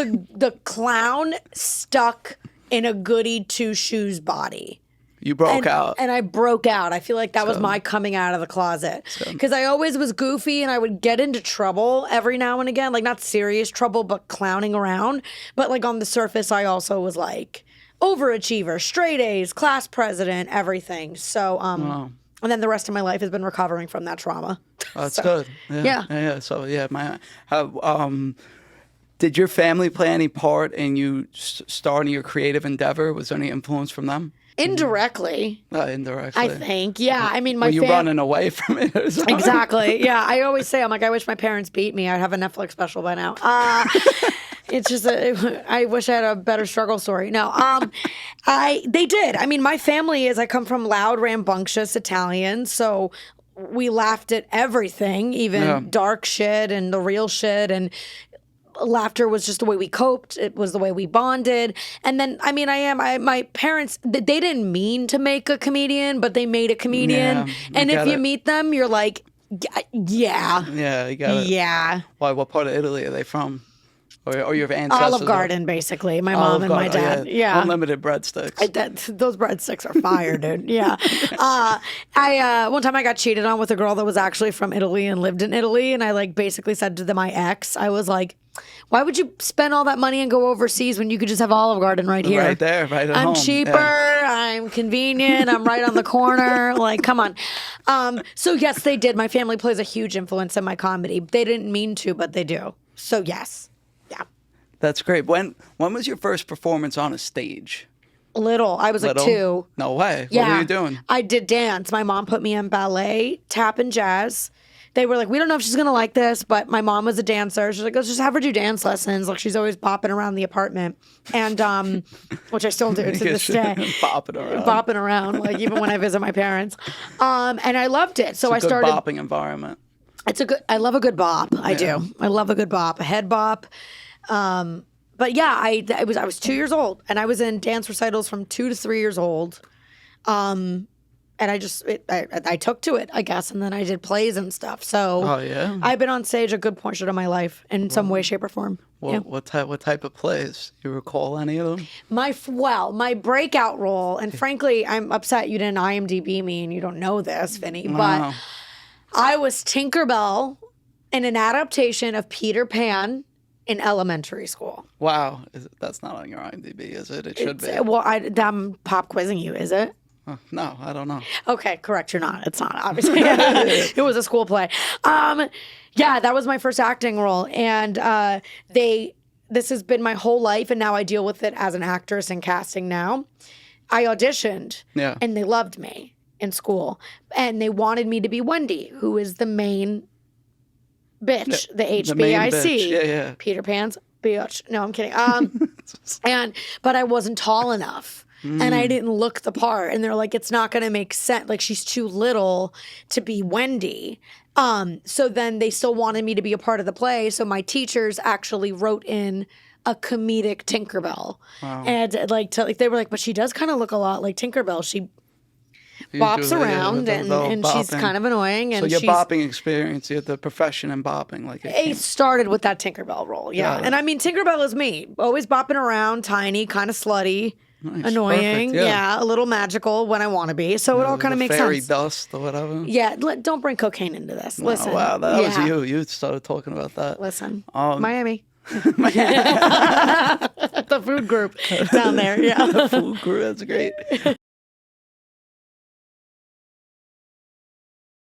the clown stuck in a goody two shoes body. You broke out. And I broke out. I feel like that was my coming out of the closet. Because I always was goofy and I would get into trouble every now and again. Like, not serious trouble, but clowning around. But, like, on the surface, I also was, like, overachiever, straight A's, class president, everything. So, and then the rest of my life has been recovering from that trauma. Oh, that's good. Yeah. So, did your family play any part in you starting your creative endeavor? Was there any influence from them? Indirectly. Indirectly. I think. Yeah. I mean, were you running away from it or something? Exactly. Yeah. I always say, I'm like, I wish my parents beat me. I'd have a Netflix special by now. It's just, I wish I had a better struggle story. No, they did. I mean, my family I come from loud, rambunctious Italians. So we laughed at everything, even dark shit and the real shit. And laughter was just the way we coped. It was the way we bonded. And then, I mean, my parents, they didn't mean to make a comedian, but they made a comedian. Yeah, and if you meet them, you're like, yeah. Yeah, you got it. Yeah. Why? What part of Italy are they from? Or your ancestors? Olive Garden, basically. My mom and my dad. Yeah. Unlimited breadsticks. Those breadsticks are fire, dude. Yeah. One time I got cheated on with a girl that was actually from Italy and lived in Italy. And I like basically said to my ex, I was like, why would you spend all that money and go overseas when you could just have Olive Garden right here? Right there, right at home. I'm cheaper. Yeah. I'm convenient. I'm right on the corner. Like, come on. So yes, they did. My family plays a huge influence in my comedy. They didn't mean to, but they do. So yes. That's great. When was your first performance on a stage? Little. I was like 2. No way. Yeah. What were you doing? I did dance. My mom put me in ballet, tap, and jazz. They were like, we don't know if she's going to like this, but my mom was a dancer. She's like, let's just have her do dance lessons. Like, she's always bopping around the apartment. And, which I still do to this day. Bopping around, like, even when I visit my parents. And I loved it. So I started. It's a good bopping environment. I love a good bop. I do. I love a good bop, a head bop. But yeah, I was 2 years old and I was in dance recitals from 2 to 3 years old. And I took to it, I guess. And then I did plays and stuff. So I've been on stage a good portion of my life in some way, shape or form. Well, what type of plays? You recall any of them? My breakout role, and frankly, I'm upset you didn't IMDb me and you don't know this, Vinny, but I was Tinkerbell in an adaptation of Peter Pan in elementary school. Wow. That's not on your IMDb, is it? It should be. Well, I'm pop quizzing you, is it? No, I don't know. Okay, correct. You're not. It's not, obviously. It was a school play. Yeah, that was my first acting role. And this has been my whole life, and now I deal with it as an actress and casting now. I auditioned, and they loved me in school. And they wanted me to be Wendy, who is the main bitch, the HBIC. Yeah. Peter Pan's bitch. No, I'm kidding. But I wasn't tall enough. And I didn't look the part. And they're like, it's not going to make sense. Like, she's too little to be Wendy. So then they still wanted me to be a part of the play. So my teachers actually wrote in a comedic Tinkerbell. Wow. And they were like, but she does kind of look a lot like Tinkerbell. She bops around and she's kind of annoying. And so your bopping experience, you had the profession in bopping. It started with that Tinkerbell role, yeah. And I mean, Tinkerbell is me. Always bopping around, tiny, kind of slutty. Nice, annoying, perfect, yeah, a little magical when I want to be. So it all kind of makes fairy sense. Dust or whatever. Yeah, don't bring cocaine into this. Listen. Oh, wow, that was you. You started talking about that. Listen, Miami. The food group down there, The food group, that's great.